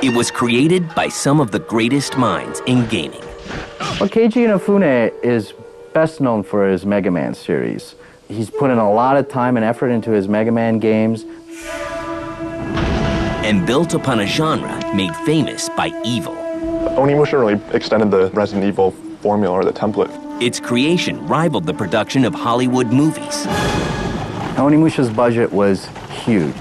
It was created by some of the greatest minds in gaming. Well, Keiji Inafune is best known for his Mega Man series. He's put in a lot of time and effort into his Mega Man games. And built upon a genre made famous by evil. Onimusha really extended the Resident Evil formula or the template. Its creation rivaled the production of Hollywood movies. Onimusha's budget was huge.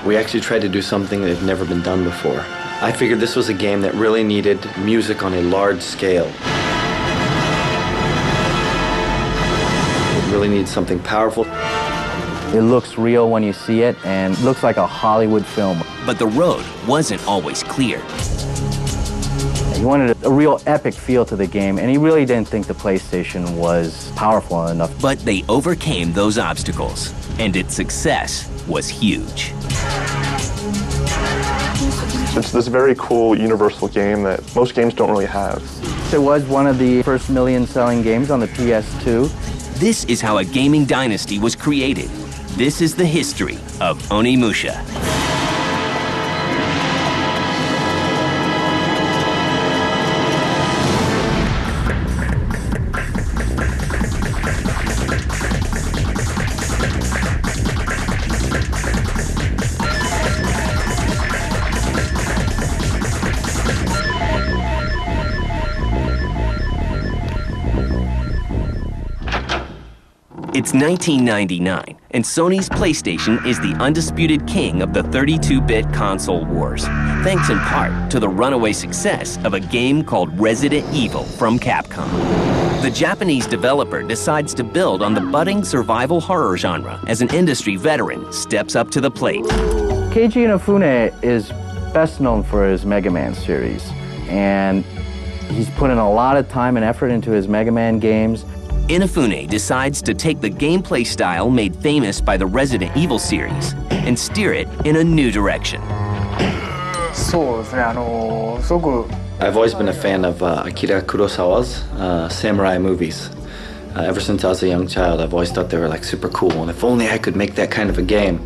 We actually tried to do something that had never been done before. I figured this was a game that really needed music on a large scale. It really needs something powerful. It looks real when you see it and looks like a Hollywood film. But the road wasn't always clear. He wanted a real epic feel to the game, and he really didn't think the PlayStation was powerful enough. But they overcame those obstacles, and its success was huge. It's this very cool universal game that most games don't really have. It was one of the first million-selling games on the PS2. This is how a gaming dynasty was created. This is the history of Onimusha. It's 1999, and Sony's PlayStation is the undisputed king of the 32-bit console wars, thanks in part to the runaway success of a game called Resident Evil from Capcom. The Japanese developer decides to build on the budding survival horror genre as an industry veteran steps up to the plate. Keiji Inafune is best known for his Mega Man series, and he's put in a lot of time and effort into his Mega Man games. Inafune decides to take the gameplay style made famous by the Resident Evil series and steer it in a new direction. I've always been a fan of Akira Kurosawa's samurai movies. Ever since I was a young child, I've always thought they were like super cool, and if only I could make that kind of a game.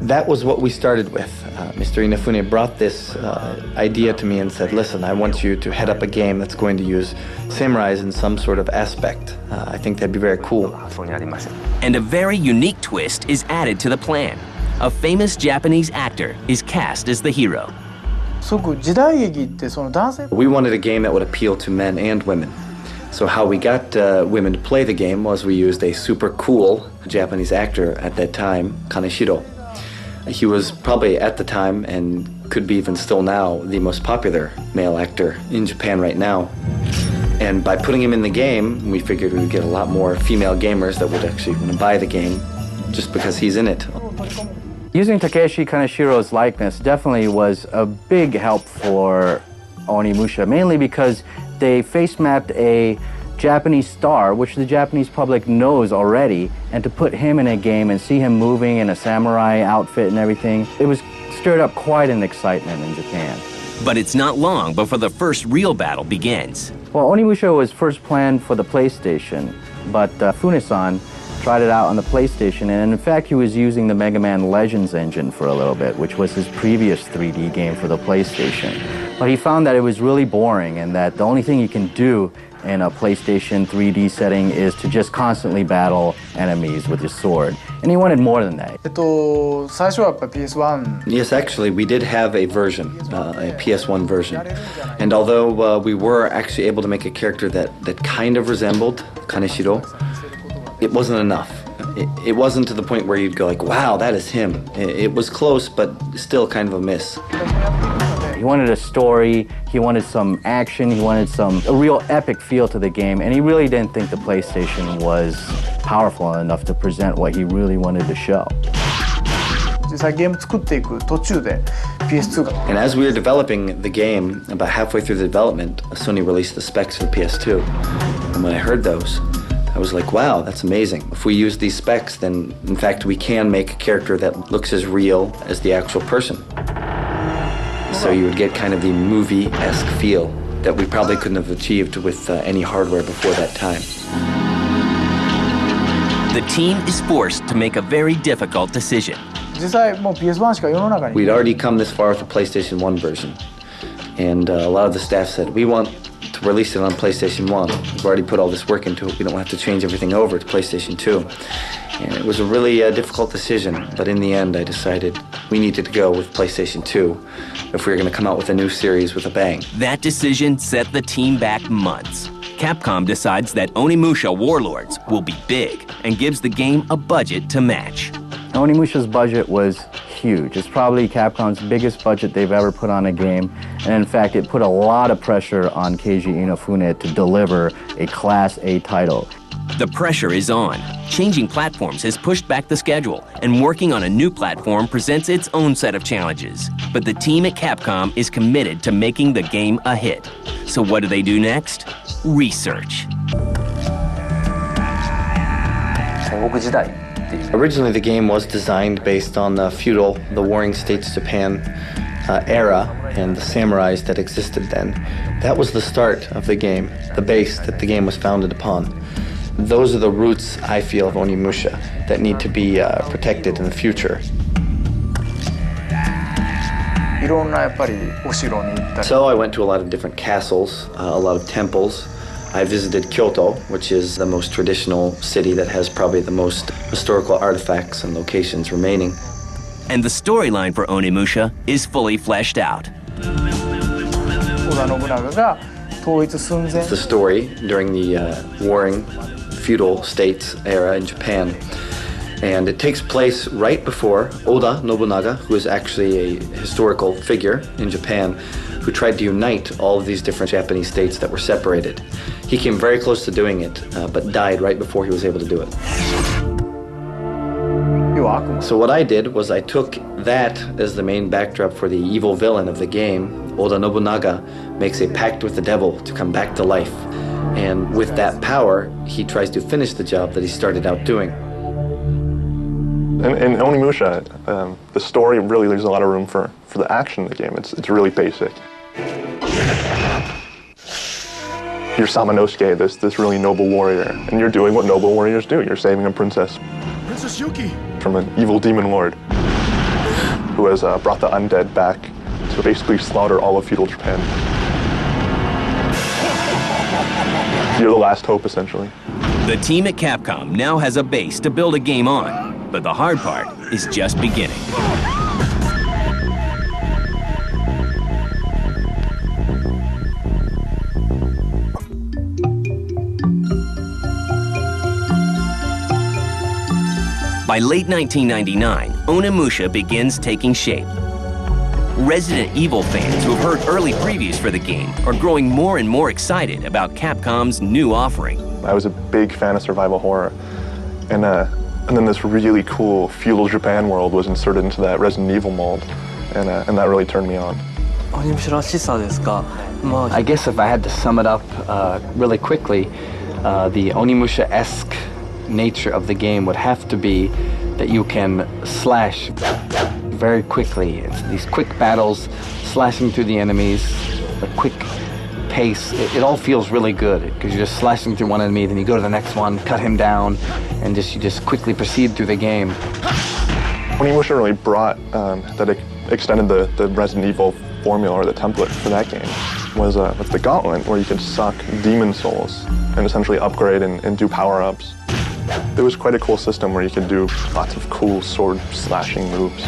That was what we started with. Mr. Inafune brought this idea to me and said, listen, I want you to head up a game that's going to use samurais in some sort of aspect. I think that'd be very cool. And a very unique twist is added to the plan. A famous Japanese actor is cast as the hero. We wanted a game that would appeal to men and women. So how we got women to play the game was we used a super cool Japanese actor at that time, Kaneshiro. He was probably at the time, and could be even still now, the most popular male actor in Japan right now. And by putting him in the game, we figured we would get a lot more female gamers that would actually want to buy the game just because he's in it. Using Takeshi Kaneshiro's likeness definitely was a big help for Onimusha, mainly because they face-mapped a Japanese star, which the Japanese public knows already, and to put him in a game and see him moving in a samurai outfit and everything, it was stirred up quite an excitement in Japan. But it's not long before the first real battle begins. Well, Onimusha was first planned for the PlayStation, but Funesan tried it out on the PlayStation, and in fact he was using the Mega Man Legends engine for a little bit, which was his previous 3D game for the PlayStation. But he found that it was really boring, and that the only thing you can do in a PlayStation 3D setting is to just constantly battle enemies with your sword. And he wanted more than that. Yes, actually, we did have a version, a PS1 version. And although we were actually able to make a character that kind of resembled Kaneshiro, it wasn't enough. It wasn't to the point where you'd go like, wow, that is him. It was close, but still kind of a miss. He wanted a story, he wanted some action, he wanted a real epic feel to the game, and he really didn't think the PlayStation was powerful enough to present what he really wanted to show. And as we were developing the game, about halfway through the development, Sony released the specs for the PS2. And when I heard those, I was like, wow, that's amazing. If we use these specs, then in fact we can make a character that looks as real as the actual person. So you would get kind of the movie-esque feel that we probably couldn't have achieved with any hardware before that time. The team is forced to make a very difficult decision. 実際もう PS1 しか世の中に We'd already come this far with the PlayStation 1 version. And a lot of the staff said, we want to release it on PlayStation 1. We've already put all this work into it. We don't have to change everything over to PlayStation 2. And it was a really difficult decision. But in the end, I decided we needed to go with PlayStation 2 if we were going to come out with a new series with a bang. That decision set the team back months. Capcom decides that Onimusha Warlords will be big and gives the game a budget to match. Onimusha's budget was huge. It's probably Capcom's biggest budget they've ever put on a game. And in fact, it put a lot of pressure on Keiji Inafune to deliver a Class A title. The pressure is on. Changing platforms has pushed back the schedule, and working on a new platform presents its own set of challenges. But the team at Capcom is committed to making the game a hit. So what do they do next? Research. Originally, the game was designed based on the feudal, the Warring States Japan era and the samurais that existed then. That was the start of the game, the base that the game was founded upon. Those are the roots, I feel, of Onimusha that need to be protected in the future. So I went to a lot of different castles, a lot of temples. I visited Kyoto, which is the most traditional city that has probably the most historical artifacts and locations remaining. And the storyline for Onimusha is fully fleshed out. It's the story during the warring feudal states era in Japan. And it takes place right before Oda Nobunaga, who is actually a historical figure in Japan, who tried to unite all of these different Japanese states that were separated. He came very close to doing it, but died right before he was able to do it. So what I did was I took that as the main backdrop for the evil villain of the game. Oda Nobunaga makes a pact with the devil to come back to life. And with that power, he tries to finish the job that he started out doing. In Onimusha, the story really leaves a lot of room for the action of the game. It's really basic. You're Samanosuke, this really noble warrior, and you're doing what noble warriors do. You're saving a princess. Princess Yuki! From an evil demon lord who has brought the undead back to basically slaughter all of feudal Japan. You're the last hope, essentially. The team at Capcom now has a base to build a game on, but the hard part is just beginning. By late 1999, Onimusha begins taking shape. Resident Evil fans who have heard early previews for the game are growing more and more excited about Capcom's new offering. I was a big fan of survival horror, and then this really cool feudal Japan world was inserted into that Resident Evil mold, and that really turned me on. I guess if I had to sum it up really quickly, the Onimusha-esque nature of the game would have to be that you can slash very quickly. It's these quick battles, slashing through the enemies, a quick pace. It all feels really good because you're just slashing through one enemy, then you go to the next one, cut him down, and you just quickly proceed through the game. Onimusha really brought that extended the Resident Evil formula or the template for that game was the Gauntlet, where you could suck demon souls and essentially upgrade and do power-ups. It was quite a cool system where you could do lots of cool sword slashing moves.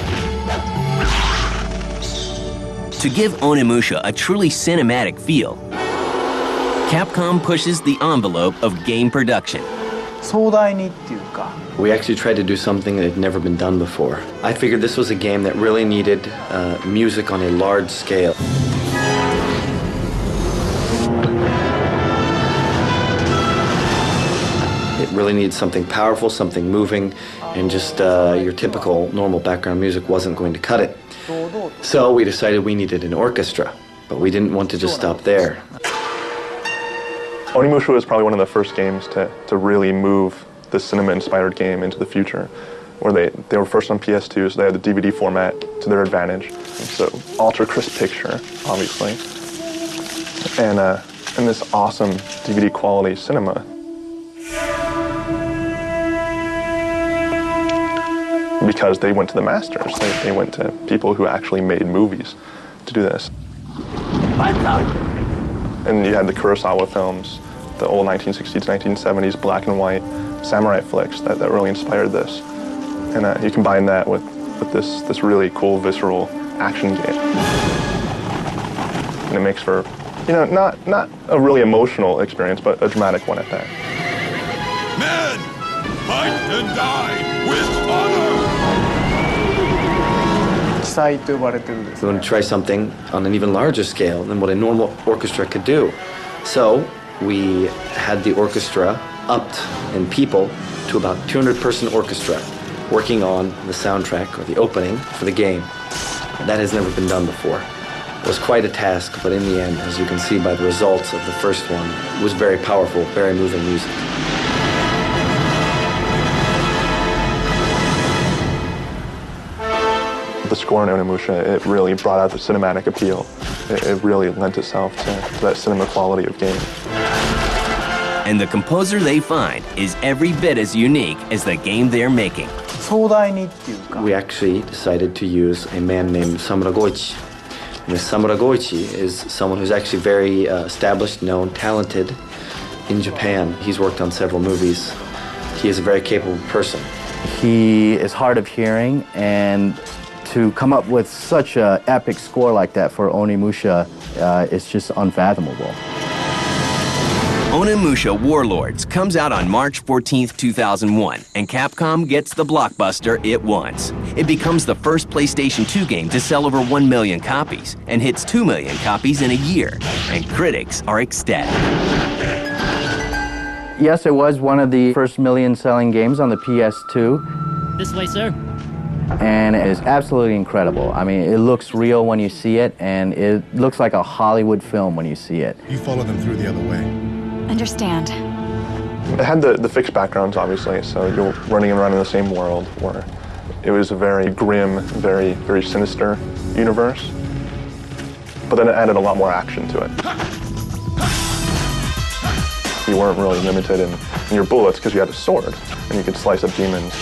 To give Onimusha a truly cinematic feel, Capcom pushes the envelope of game production. We actually tried to do something that had never been done before. I figured this was a game that really needed music on a large scale. It really needed something powerful, something moving, and just your typical normal background music wasn't going to cut it. So we decided we needed an orchestra, but we didn't want to just stop there. Onimusha was probably one of the first games to really move the cinema-inspired game into the future, where they were first on PS2, so they had the DVD format to their advantage. And so ultra-crisp picture, obviously, and this awesome DVD quality cinema. because they went to the masters. They went to people who actually made movies to do this. And you had the Kurosawa films, the old 1960s, 1970s black and white samurai flicks that really inspired this. And you combine that with this really cool, visceral action game. And it makes for, not a really emotional experience, but a dramatic one at that. Men, fight and die with honor! We want to try something on an even larger scale than what a normal orchestra could do. So we had the orchestra upped in people to about 200-person orchestra working on the soundtrack or the opening for the game. That has never been done before. It was quite a task, but in the end, as you can see by the results of the first one, it was very powerful, very moving music. The score in Onimusha, it really brought out the cinematic appeal. It really lent itself to that cinema quality of game. And the composer they find is every bit as unique as the game they're making. We actually decided to use a man named Samura Goichi. And this Samura Goichi is someone who's actually very established, known, talented in Japan. He's worked on several movies. He is a very capable person. He is hard of hearing, and to come up with such an epic score like that for Onimusha is just unfathomable. Onimusha Warlords comes out on March 14th, 2001, and Capcom gets the blockbuster it wants. It becomes the first PlayStation 2 game to sell over 1 million copies and hits 2 million copies in a year, and critics are ecstatic. Yes, it was one of the first million-selling games on the PS2. This way, sir. And it is absolutely incredible. I mean, it looks real when you see it, and it looks like a Hollywood film when you see it. You follow them through the other way. Understand. It had the fixed backgrounds, obviously, so you're running around in the same world where it was a very grim, very, very sinister universe. But then it added a lot more action to it. You weren't really limited in your bullets because you had a sword, and you could slice up demons.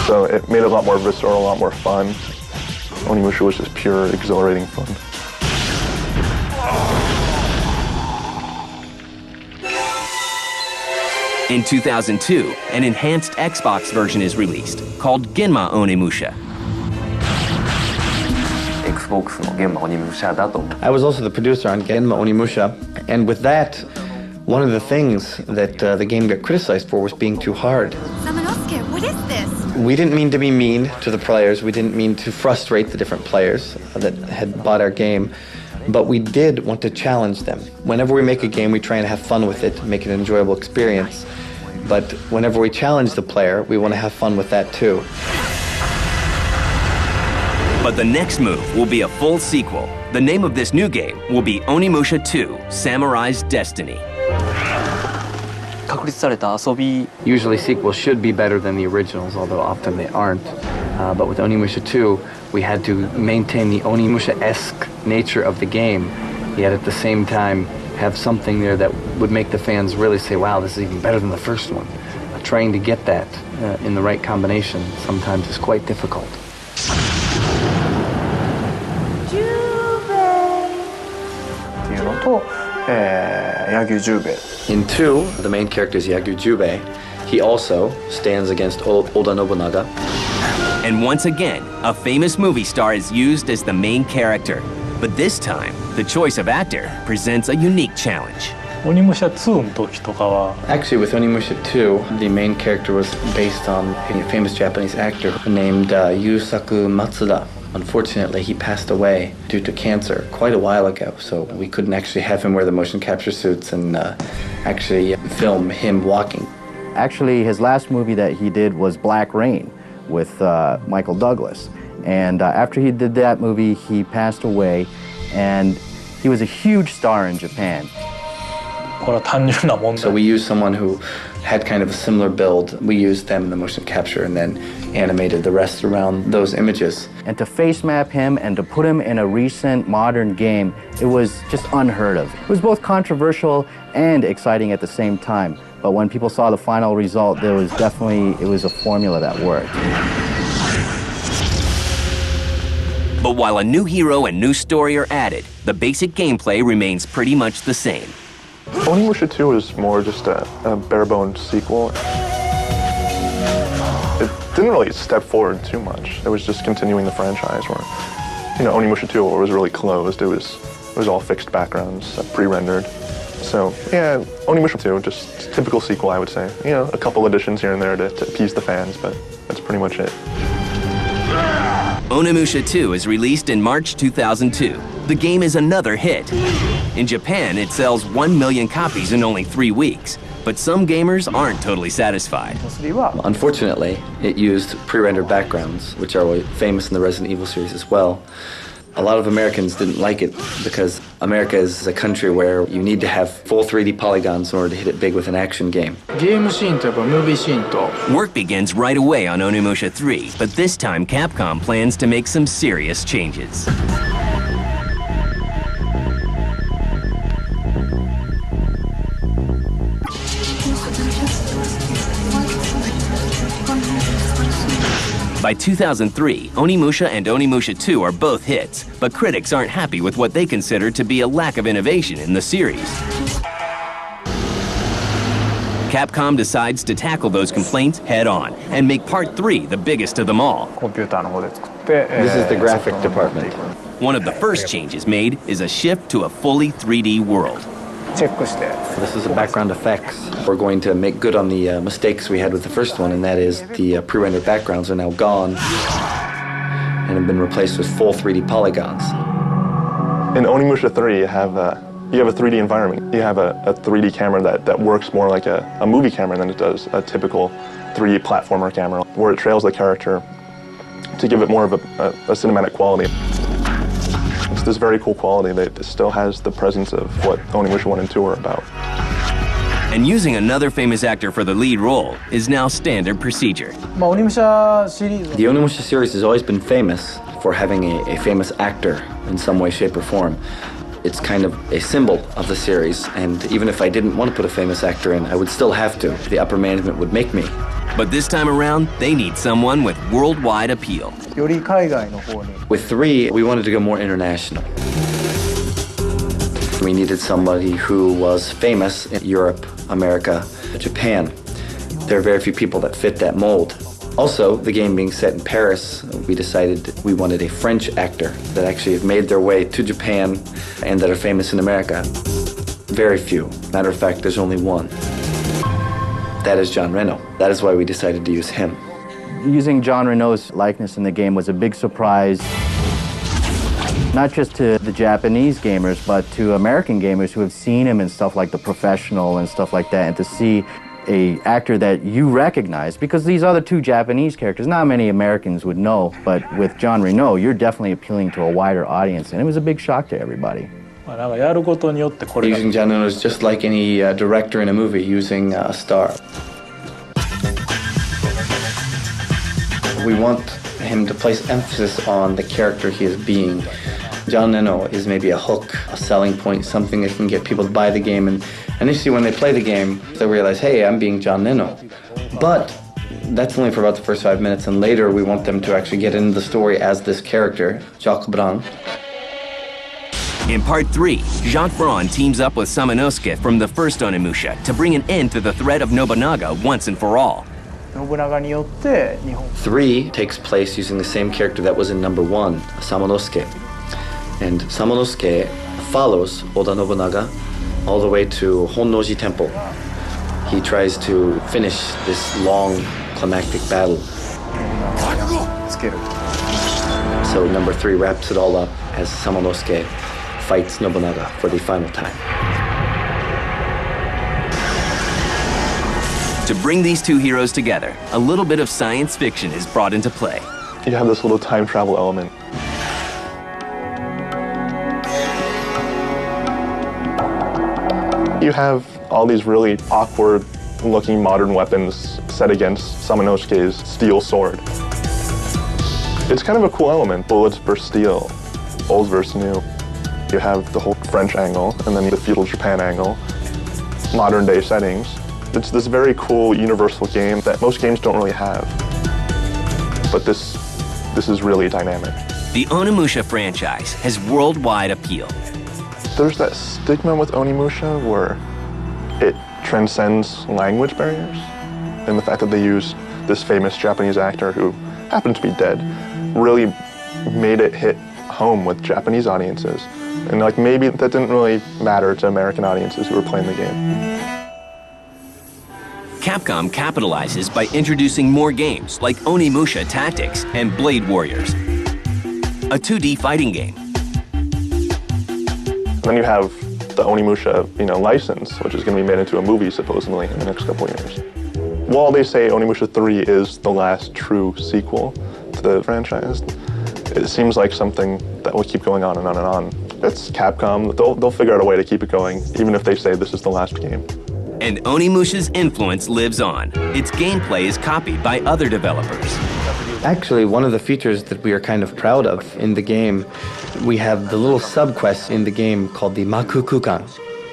So it made it a lot more visceral, a lot more fun. Onimusha was just pure, exhilarating fun. In 2002, an enhanced Xbox version is released, called Genma Onimusha. I was also the producer on Genma Onimusha, and with that, one of the things that the game got criticized for was being too hard. Samanosuke, what is this? We didn't mean to be mean to the players. We didn't mean to frustrate the different players that had bought our game, but we did want to challenge them. Whenever we make a game, we try and have fun with it, make it an enjoyable experience. But whenever we challenge the player, we want to have fun with that too. But the next move will be a full sequel. The name of this new game will be Onimusha 2: Samurai's Destiny. Usually sequels should be better than the originals, although often they aren't. But with Onimusha 2, we had to maintain the Onimusha-esque nature of the game, yet at the same time have something there that would make the fans really say, wow, this is even better than the first one. Trying to get that in the right combination sometimes is quite difficult. In 2, the main character is Yagyu Jubei. He also stands against Oda Nobunaga. And once again, a famous movie star is used as the main character. But this time, the choice of actor presents a unique challenge. Actually, with Onimusha 2, the main character was based on a famous Japanese actor named Yusaku Matsuda. Unfortunately, he passed away due to cancer quite a while ago, so we couldn't actually have him wear the motion capture suits and actually film him walking. Actually, his last movie that he did was Black Rain with Michael Douglas. And after he did that movie, he passed away, and he was a huge star in Japan. So we used someone who had kind of a similar build. We used them in the motion capture and then animated the rest around those images. And to face map him and to put him in a recent modern game, it was just unheard of. It was both controversial and exciting at the same time. But when people saw the final result, it was a formula that worked. But while a new hero and new story are added, the basic gameplay remains pretty much the same. Onimusha 2 is more just a bare-bones sequel. It didn't really step forward too much. It was just continuing the franchise where, Onimusha 2 was really closed. It was all fixed backgrounds, pre-rendered. So, yeah, Onimusha 2, just typical sequel, I would say. A couple additions here and there to appease the fans, but that's pretty much it. Onimusha 2 is released in March 2002. The game is another hit. In Japan, it sells 1 million copies in only 3 weeks. But some gamers aren't totally satisfied. Unfortunately, it used pre-rendered backgrounds, which are famous in the Resident Evil series as well. A lot of Americans didn't like it because America is a country where you need to have full 3D polygons in order to hit it big with an action game. Work begins right away on Onimusha 3, but this time Capcom plans to make some serious changes. By 2003, Onimusha and Onimusha 2 are both hits, but critics aren't happy with what they consider to be a lack of innovation in the series. Capcom decides to tackle those complaints head-on and make Part 3 the biggest of them all. This is the graphic department. One of the first changes made is a shift to a fully 3D world. This is the background effects. We're going to make good on the mistakes we had with the first one, and that is the pre-rendered backgrounds are now gone and have been replaced with full 3D polygons. In Onimusha 3, you have a 3D environment. You have a 3D camera that works more like a movie camera than it does a typical 3D platformer camera, where it trails the character to give it more of a cinematic quality. It's this very cool quality that still has the presence of what Onimusha 1 and 2 are about. And using another famous actor for the lead role is now standard procedure. The Onimusha series has always been famous for having a famous actor in some way, shape, or form. It's kind of a symbol of the series, and even if I didn't want to put a famous actor in, I would still have to. The upper management would make me. But this time around, they need someone with worldwide appeal. With 3, we wanted to go more international. We needed somebody who was famous in Europe, America, Japan. There are very few people that fit that mold. Also, the game being set in Paris, we decided we wanted a French actor that actually have made their way to Japan and that are famous in America. Very few. Matter of fact, there's only one. That is John Reno. That is why we decided to use him. Using John Reno's likeness in the game was a big surprise, not just to the Japanese gamers, but to American gamers who have seen him in stuff like The Professional and stuff like that, and to see an actor that you recognize, because these other 2 Japanese characters, not many Americans would know, but with John Reno, you're definitely appealing to a wider audience, and it was a big shock to everybody. Using John Reno is just like any director in a movie using a star. We want him to place emphasis on the character he is being. John Reno is maybe a hook, a selling point, something that can get people to buy the game, and initially when they play the game, they realize, hey, I'm being John Reno. But that's only for about the first 5 minutes, and later we want them to actually get into the story as this character, Jacques Brun. In Part 3, Jacques Brun teams up with Samanosuke from the first Onimusha to bring an end to the threat of Nobunaga once and for all. 3 takes place using the same character that was in number 1, Samanosuke. And Samanosuke follows Oda Nobunaga all the way to Honnoji Temple. He tries to finish this long climactic battle. So number 3 wraps it all up as Samanosuke fights Nobunaga for the final time. To bring these 2 heroes together, a little bit of science fiction is brought into play. You have this little time travel element. You have all these really awkward looking modern weapons set against Samanosuke's steel sword. It's kind of a cool element, bullets versus steel, old versus new. You have the whole French angle, and then the feudal Japan angle, modern day settings. It's this very cool universal game that most games don't really have. But this is really dynamic. The Onimusha franchise has worldwide appeal. There's that stigma with Onimusha where it transcends language barriers, and the fact that they use this famous Japanese actor who happened to be dead really made it hit home with Japanese audiences. And like maybe that didn't really matter to American audiences who were playing the game. Capcom capitalizes by introducing more games like Onimusha Tactics and Blade Warriors, a 2D fighting game. And then you have the Onimusha, license, which is going to be made into a movie supposedly in the next couple of years. While they say Onimusha 3 is the last true sequel to the franchise, it seems like something that will keep going on and on and on. It's Capcom. They'll figure out a way to keep it going, even if they say this is the last game. And Onimusha's influence lives on. Its gameplay is copied by other developers. Actually, one of the features that we are kind of proud of in the game, we have the little sub-quest in the game called the Makukukan.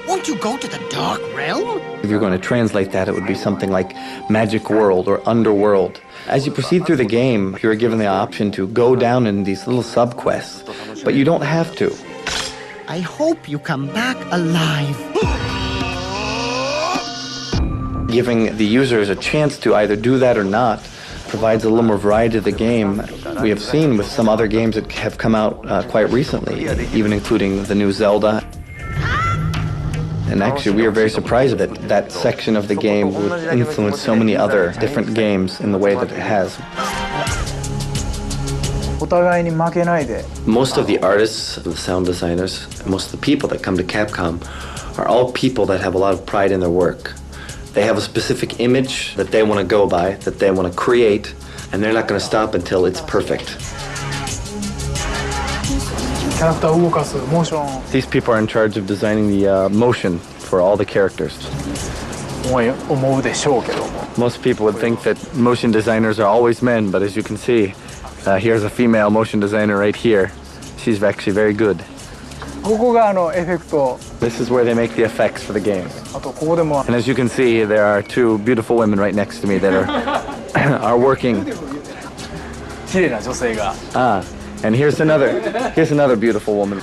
Won't you go to the Dark Realm? If you're going to translate that, it would be something like Magic World or Underworld. As you proceed through the game, you're given the option to go down in these little sub-quests, but you don't have to. I hope you come back alive. Giving the users a chance to either do that or not provides a little more variety to the game. We have seen with some other games that have come out quite recently, even including the new Zelda. And actually, we are very surprised that that section of the game would influence so many other different games in the way that it has. Most of the artists, the sound designers, most of the people that come to Capcom are all people that have a lot of pride in their work. They have a specific image that they want to go by, that they want to create, and they're not going to stop until it's perfect. These people are in charge of designing the motion for all the characters. Most people would think that motion designers are always men, but as you can see, here's a female motion designer right here. She's actually very good. This is where they make the effects for the game. And as you can see, there are two beautiful women right next to me that are working. And here's another beautiful woman.